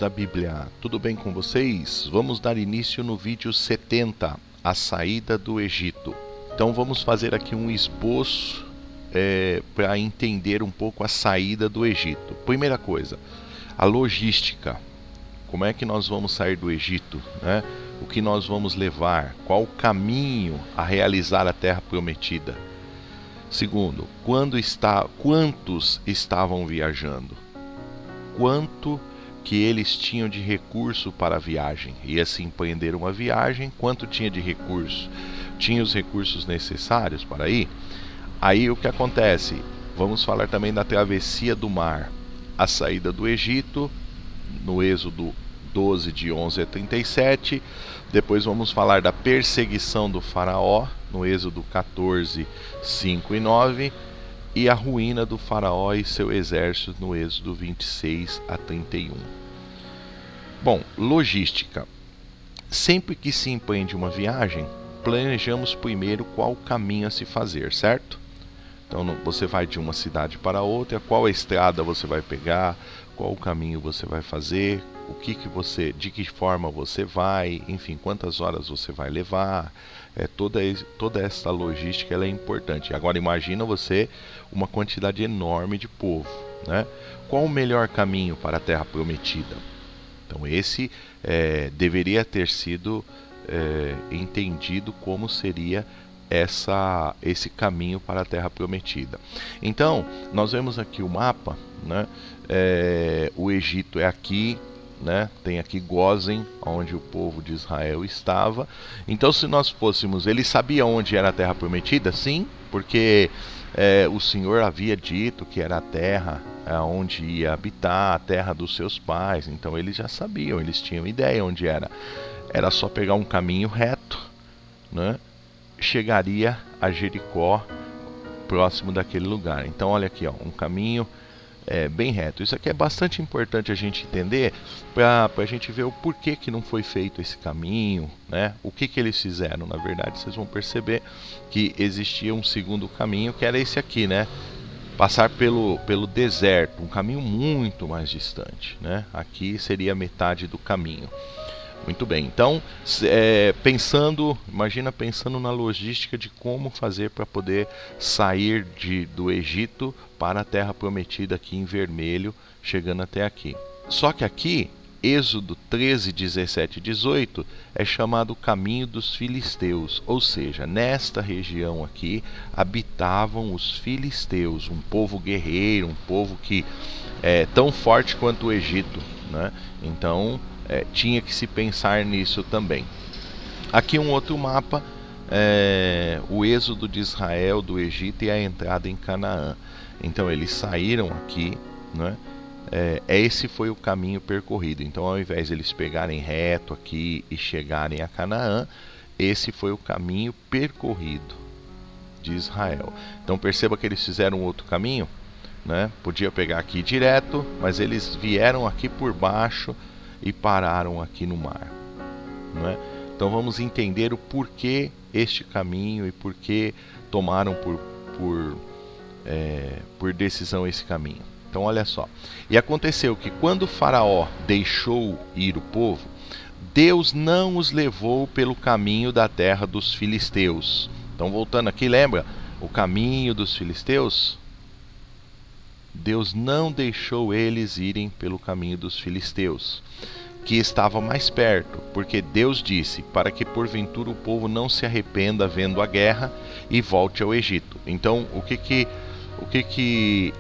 da Bíblia, tudo bem com vocês? Vamos dar início no vídeo 70, a saída do Egito. Então vamos fazer aqui um esboço para entender um pouco a saída do Egito. Primeira coisa, a logística. Como é que nós vamos sair do Egito, né? O que nós vamos levar? Qual o caminho a realizar a terra prometida? Segundo, quantos estavam viajando? Quanto que eles tinham de recurso para a viagem? Ia-se empreender uma viagem, quanto tinha de recurso? Tinha os recursos necessários para ir? Aí o que acontece? Vamos falar também da travessia do mar, a saída do Egito, no Êxodo 12, de 11 a 37. Depois vamos falar da perseguição do faraó, no Êxodo 14, 5 e 9. E a ruína do faraó e seu exército, no Êxodo 26 a 31. Bom, logística. Sempre que se empreende uma viagem, planejamos primeiro qual caminho a se fazer, certo? Então você vai de uma cidade para outra, qual estrada você vai pegar, qual o caminho você vai fazer, de que forma você vai, enfim, quantas horas você vai levar. Toda essa logística ela é importante. Agora imagina você uma quantidade enorme de povo, né? Qual o melhor caminho para a Terra Prometida? Então esse deveria ter sido entendido como seria esse caminho para a Terra Prometida. Então nós vemos aqui o mapa, né? O Egito é aqui, né? Tem aqui Gósen, onde o povo de Israel estava. Então se nós fôssemos, ele sabia onde era a Terra Prometida? Sim, porque o Senhor havia dito que era a terra onde ia habitar, a terra dos seus pais. Então eles já sabiam, eles tinham ideia onde era. Era só pegar um caminho reto, né? Chegaria a Jericó, próximo daquele lugar. Então olha aqui, ó, um caminho bem reto. Isso aqui é bastante importante a gente entender, para a gente ver o porquê que não foi feito esse caminho, né? O que eles fizeram. Na verdade, vocês vão perceber que existia um segundo caminho, que era esse aqui, né? Passar pelo deserto, um caminho muito mais distante, né? Aqui seria metade do caminho. Muito bem, então imagina pensando na logística de como fazer para poder sair do Egito para a Terra Prometida aqui em vermelho, chegando até aqui. Só que aqui, Êxodo 13, 17 e 18, é chamado Caminho dos Filisteus, ou seja, nesta região aqui habitavam os filisteus, um povo guerreiro, um povo que é tão forte quanto o Egito, né? Então tinha que se pensar nisso também. Aqui um outro mapa, o êxodo de Israel do Egito e a entrada em Canaã. Então eles saíram aqui, né? Esse foi o caminho percorrido. Então ao invés de eles pegarem reto aqui e chegarem a Canaã, esse foi o caminho percorrido de Israel. Então perceba que eles fizeram outro caminho, né? Podia pegar aqui direto, mas eles vieram aqui por baixo e pararam aqui no mar, né? Então vamos entender o porquê este caminho e por que tomaram por decisão esse caminho. Então olha só, e aconteceu que quando o faraó deixou ir o povo, Deus não os levou pelo caminho da terra dos filisteus. Então voltando aqui, lembra o caminho dos filisteus? Deus não deixou eles irem pelo caminho dos filisteus, que estava mais perto, porque Deus disse para que porventura o povo não se arrependa vendo a guerra e volte ao Egito. Então o que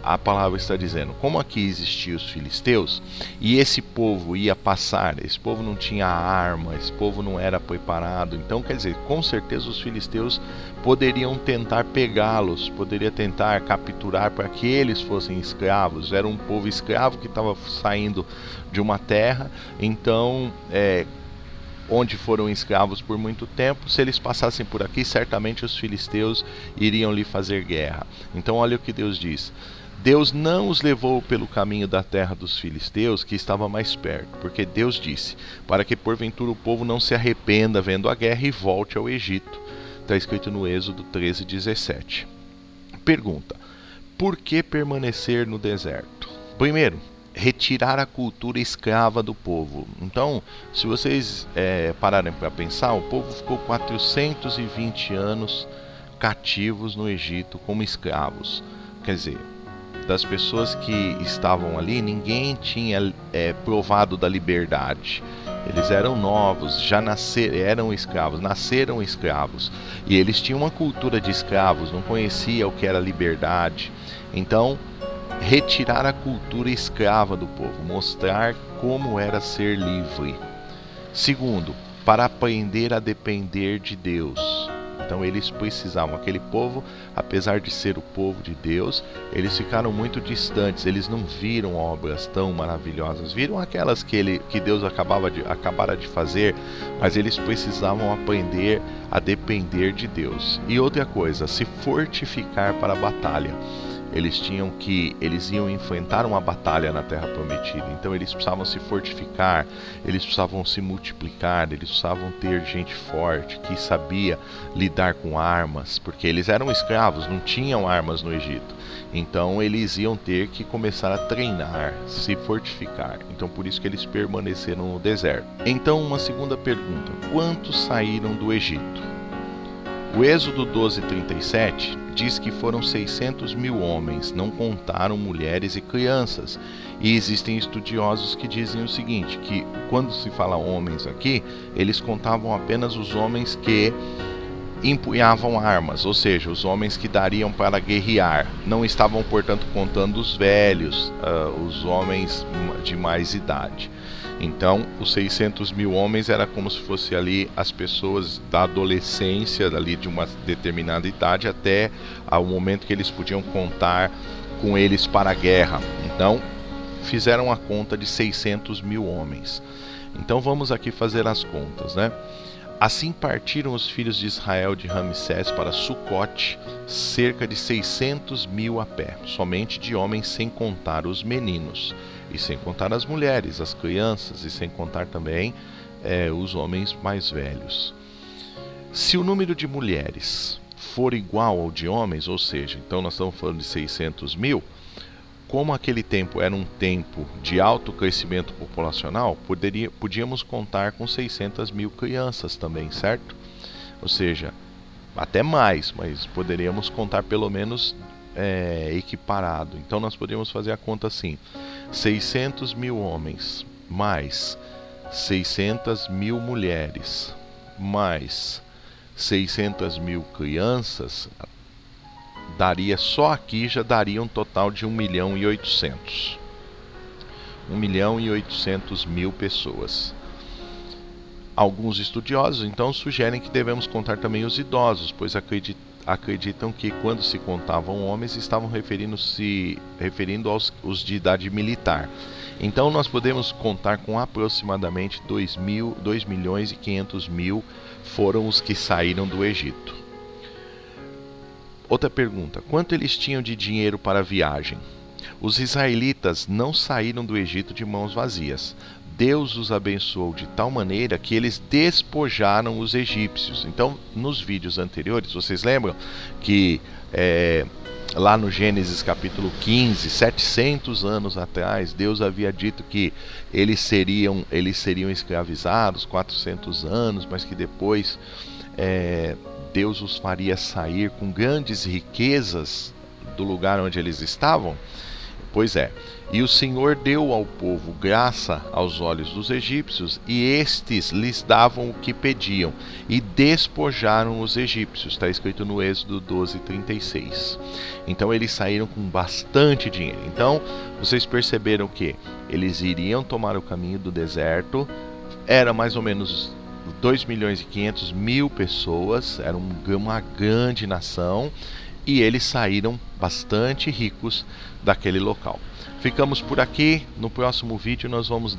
a palavra está dizendo? Como aqui existiam os filisteus e esse povo ia passar, esse povo não tinha arma, esse povo não era preparado, então quer dizer, com certeza os filisteus poderiam tentar pegá-los, poderiam tentar capturar para que eles fossem escravos. Era um povo escravo que estava saindo de uma terra, então onde foram escravos por muito tempo. Se eles passassem por aqui, certamente os filisteus iriam lhe fazer guerra. Então olha o que Deus diz: Deus não os levou pelo caminho da terra dos filisteus, que estava mais perto, porque Deus disse para que porventura o povo não se arrependa vendo a guerra e volte ao Egito. Está escrito no Êxodo 13, 17. Pergunta: por que permanecer no deserto? Primeiro, retirar a cultura escrava do povo. Então, se vocês pararem para pensar, o povo ficou 420 anos cativos no Egito como escravos. Quer dizer, das pessoas que estavam ali, ninguém tinha provado da liberdade. Eles eram novos, já eram escravos, nasceram escravos. E eles tinham uma cultura de escravos, não conheciam o que era liberdade. Então, retirar a cultura escrava do povo, mostrar como era ser livre. Segundo, para aprender a depender de Deus. Então eles precisavam, aquele povo, apesar de ser o povo de Deus, eles ficaram muito distantes, eles não viram obras tão maravilhosas, viram aquelas que Deus acabara de fazer, mas eles precisavam aprender a depender de Deus. E outra coisa, se fortificar para a batalha. Eles iam enfrentar uma batalha na Terra Prometida, então eles precisavam se fortificar, eles precisavam se multiplicar, eles precisavam ter gente forte que sabia lidar com armas, porque eles eram escravos, não tinham armas no Egito. Então eles iam ter que começar a treinar, se fortificar. Então por isso que eles permaneceram no deserto. Então uma segunda pergunta: quantos saíram do Egito? O Êxodo 12:37 diz que foram 600 mil homens, não contaram mulheres e crianças. E existem estudiosos que dizem o seguinte, que quando se fala homens aqui, eles contavam apenas os homens que empunhavam armas, ou seja, os homens que dariam para guerrear. Não estavam, portanto, contando os velhos, os homens de mais idade. Então, os 600 mil homens era como se fosse ali as pessoas da adolescência, ali de uma determinada idade, até ao momento que eles podiam contar com eles para a guerra. Então, fizeram a conta de 600 mil homens. Então, vamos aqui fazer as contas, né? Assim partiram os filhos de Israel de Ramsés para Sucote, cerca de 600 mil a pé, somente de homens, sem contar os meninos, e sem contar as mulheres, as crianças, e sem contar também os homens mais velhos. Se o número de mulheres for igual ao de homens, ou seja, então nós estamos falando de 600 mil, como aquele tempo era um tempo de alto crescimento populacional, podíamos contar com 600 mil crianças também, certo? Ou seja, até mais, mas poderíamos contar pelo menos equiparado. Então nós podíamos fazer a conta assim: 600 mil homens, mais 600 mil mulheres, mais 600 mil crianças, só aqui já daria um total de 1.800.000. 1.800.000 pessoas. Alguns estudiosos então sugerem que devemos contar também os idosos, pois acreditam que quando se contavam homens estavam referindo aos de idade militar. Então nós podemos contar com aproximadamente 2.500.000 foram os que saíram do Egito. Outra pergunta: quanto eles tinham de dinheiro para a viagem? Os israelitas não saíram do Egito de mãos vazias. Deus os abençoou de tal maneira que eles despojaram os egípcios. Então, nos vídeos anteriores, vocês lembram que lá no Gênesis capítulo 15, 700 anos atrás, Deus havia dito que eles seriam escravizados 400 anos, mas que depois Deus os faria sair com grandes riquezas do lugar onde eles estavam? Pois é, e o Senhor deu ao povo graça aos olhos dos egípcios, e estes lhes davam o que pediam, e despojaram os egípcios. Está escrito no Êxodo 12:36. Então eles saíram com bastante dinheiro. Então vocês perceberam que eles iriam tomar o caminho do deserto, era mais ou menos 2.500.000 pessoas, era uma grande nação, e eles saíram bastante ricos daquele local. Ficamos por aqui. No próximo vídeo nós vamos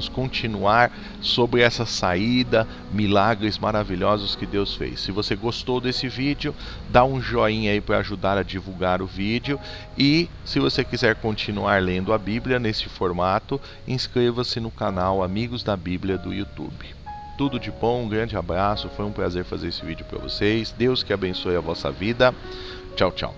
continuar sobre essa saída, milagres maravilhosos que Deus fez. Se você gostou desse vídeo, dá um joinha aí para ajudar a divulgar o vídeo, e se você quiser continuar lendo a Bíblia nesse formato, inscreva-se no canal Amigos da Bíblia do YouTube. Tudo de bom, um grande abraço, foi um prazer fazer esse vídeo para vocês. Deus que abençoe a vossa vida. Tchau, tchau.